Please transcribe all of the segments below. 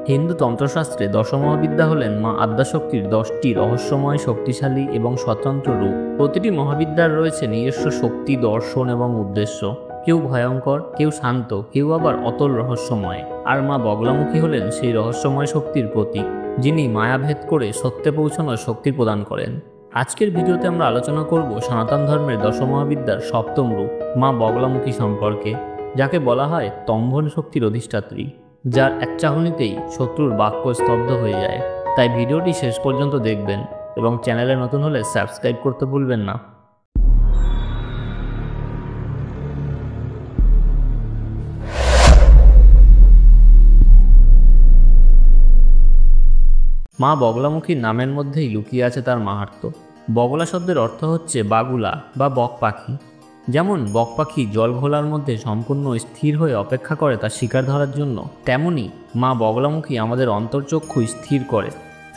হিন্দু তন্ত্রশাস্ত্রে দশমহাবিদ্যা হলেন মা আদ্যাশক্তির 10টি রহস্যময়, শক্তিশালী এবং স্বতন্ত্র রূপ। প্রতিটি মহাবিদ্যার রয়েছে নিজস্ব শক্তি, দর্শন এবং উদ্দেশ্য। কেউ ভয়ঙ্কর, কেউ শান্ত, কেউ আবার অতল রহস্যময়। আর মা বগলামুখী হলেন সেই রহস্যময় শক্তির প্রতীক, যিনি মায়াভেদ করে সত্যে পৌঁছানোর শক্তি প্রদান করেন। আজকের ভিডিওতে আমরা আলোচনা করব সনাতন ধর্মের দশমহাবিদ্যার সপ্তম রূপ মা বগলামুখী সম্পর্কে, যাকে বলা হয় তম্ভন শক্তির অধিষ্ঠাত্রী, যার এক চাহনিতেই শত্রুর বাক্য স্তব্ধ হয়ে যায়। তাই ভিডিওটি শেষ পর্যন্ত দেখবেন এবং চ্যানেলে নতুন হলে সাবস্ক্রাইব করতে ভুলবেন না। মা বগলামুখীর নামের মধ্যেই লুকিয়ে আছে তার মাহাত্ম্য। বগলা শব্দের অর্থ হচ্ছে বাগুলা বা বক পাখি। যেমন বক পাখি জল ঘোলার মধ্যে সম্পূর্ণ স্থির হয়ে অপেক্ষা করে তার শিকার ধরার জন্য, তেমনি মা বগলামুখী আমাদের অন্তর্চক্ষু স্থির করে,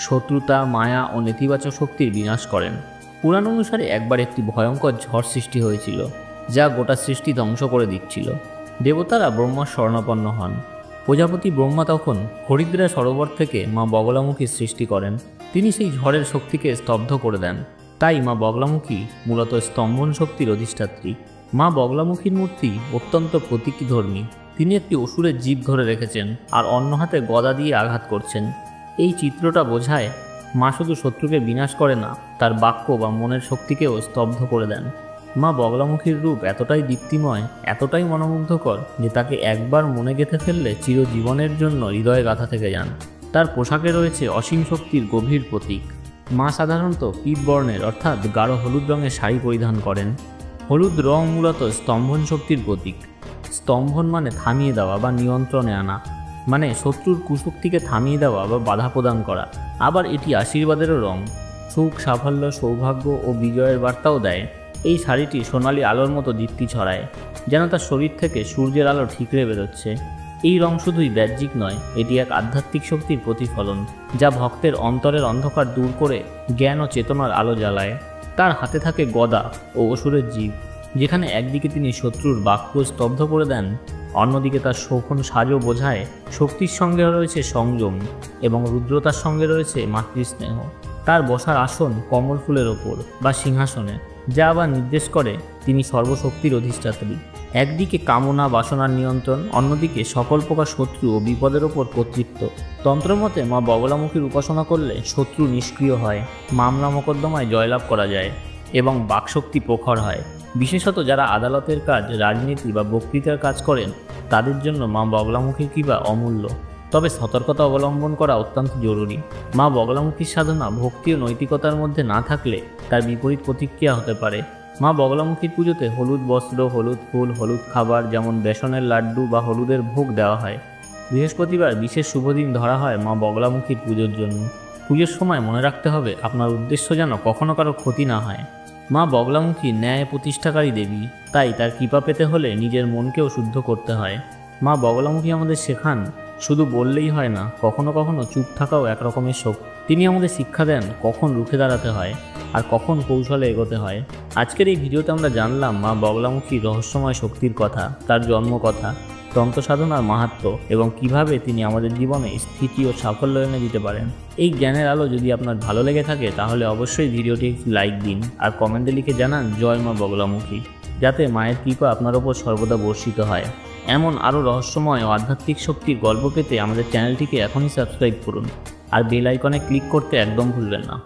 শত্রুতা, মায়া ও নেতিবাচক শক্তির বিনাশ করেন। পুরাণ অনুসারে একবার একটি ভয়ঙ্কর ঝড় সৃষ্টি হয়েছিল, যা গোটা সৃষ্টি ধ্বংস করে দিচ্ছিল। দেবতারা ব্রহ্মার শরণাপন্ন হন। প্রজাপতি ব্রহ্মা তখন হরিদ্রা সরোবর থেকে মা বগলামুখীর সৃষ্টি করেন। তিনি সেই ঝড়ের শক্তিকে স্তব্ধ করে দেন। তাই মা বগলামুখী মূলত স্তম্ভন শক্তির অধিষ্ঠাত্রী। মা বগলামুখীর মূর্তি অত্যন্ত প্রতীকীধর্মী। তিনি একটি অসুরের জীব ধরে রেখেছেন আর অন্য হাতে গদা দিয়ে আঘাত করছেন। এই চিত্রটা বোঝায় মা শুধু শত্রুকে বিনাশ করে না, তার বাক্য বা মনের শক্তিকেও স্তব্ধ করে দেন। মা বগলামুখীর রূপ এতটাই দীপ্তিময়, এতটাই মনোমুগ্ধকর যে তাকে একবার মনে গেঁথে ফেললে চিরজীবনের জন্য হৃদয়ে গাথা থেকে যান। তার পোশাকে রয়েছে অসীম শক্তির গভীর প্রতীক। মা সাধারণত পীত বর্ণের অর্থাৎ গাঢ় হলুদ রঙের শাড়ি পরিধান করেন। হলুদ রং মূলত স্তম্ভন শক্তির প্রতীক। স্তম্ভন মানে থামিয়ে দেওয়া বা নিয়ন্ত্রণে আনা, মানে শত্রুর কুশক্তিকে থামিয়ে দেওয়া বা বাধা প্রদান করা। আবার এটি আশীর্বাদেরও রং, সুখ, সাফল্য, সৌভাগ্য ও বিজয়ের বার্তাও দেয়। এই শাড়িটি সোনালি আলোর মতো দীপ্তি ছড়ায়, যেন তার শরীর থেকে সূর্যের আলো ঠিকরে বেরোচ্ছে। এই রং শুধুই বাহ্যিক নয়, এটি এক আধ্যাত্মিক শক্তির প্রতিফলন, যা ভক্তের অন্তরের অন্ধকার দূর করে জ্ঞান ও চেতনার আলো জ্বালায়। তার হাতে থাকে গদা ও অসুরের জীব, যেখানে একদিকে তিনি শত্রুর বাক্য স্তব্ধ করে দেন, অন্যদিকে তার শোভন সাজও বোঝায় শক্তির সঙ্গে রয়েছে সংযম এবং রুদ্রতার সঙ্গে রয়েছে মাতৃস্নেহ। তার বসার আসন কমল ফুলের ওপর বা সিংহাসনে, যা আবার নির্দেশ করে তিনি সর্বশক্তির অধিষ্ঠাত্রী। একদিকে কামনা, বাসনার নিয়ন্ত্রণ, অন্যদিকে সকল প্রকার শত্রু ও বিপদের ওপর কর্তৃত্ব। তন্ত্রমতে মা বগলামুখীর উপাসনা করলে শত্রু নিষ্ক্রিয় হয়, মামলা মোকদ্দমায় জয়লাভ করা যায় এবং বাকশক্তি প্রখর হয়। বিশেষত যারা আদালতের কাজ, রাজনীতি বা বক্তৃতার কাজ করেন, তাদের জন্য মা বগলামুখীর কৃপা অমূল্য। তবে সতর্কতা অবলম্বন করা অত্যন্ত জরুরি। মা বগলামুখীর সাধনা ভক্তি ও নৈতিকতার মধ্যে না থাকলে তার বিপরীত প্রতিক্রিয়া হতে পারে। মা বগলামুখীর পুজোতে হলুদ বস্ত্র, হলুদ ফুল, হলুদ খাবার যেমন বেসনের লাড্ডু বা হলুদের ভোগ দেওয়া হয়। বৃহস্পতিবার বিশেষ শুভদিন ধরা হয় মা বগলামুখীর পুজোর জন্য। পুজোর সময় মনে রাখতে হবে আপনার উদ্দেশ্য যেন কখনো কারো ক্ষতি না হয়। মা বগলামুখী ন্যায় প্রতিষ্ঠাকারী দেবী, তাই তার কৃপা পেতে হলে নিজের মনকেও শুদ্ধ করতে হয়। মা বগলামুখী আমাদের শেখান শুধু বললেই হয় না, কখনো কখনো চুপ থাকাও এক রকমের শক্তি। তিনি আমাদের শিক্ষা দেন কখন রুখে দাঁড়াতে হয় আর কখন কৌশলে এগোতে হয়। আজকের এই ভিডিওতে আমরা জানলাম মা বগলামুখীর রহস্যময় শক্তির কথা, তার জন্মকথা, তন্ত্র সাধনার মাহাত্ম্য এবং কিভাবে তিনি আমাদের জীবনে স্থিতি ও সাফল্য এনে দিতে পারেন। এই জ্ঞানের আলো যদি আপনার ভালো লেগে থাকে তাহলে অবশ্যই ভিডিওটি একটি লাইক দিন আর কমেন্টে লিখে জানান জয় মা বগলামুখী, যাতে মায়ের কৃপা আপনার ওপর সর্বদা বর্ষিত হয়। এমন আরও রহস্যময় ও আধ্যাত্মিক শক্তির গল্প পেতে আমাদের চ্যানেলটিকে এখনই সাবস্ক্রাইব করুন আর বেল আইকনে ক্লিক করতে একদম ভুলবেন না।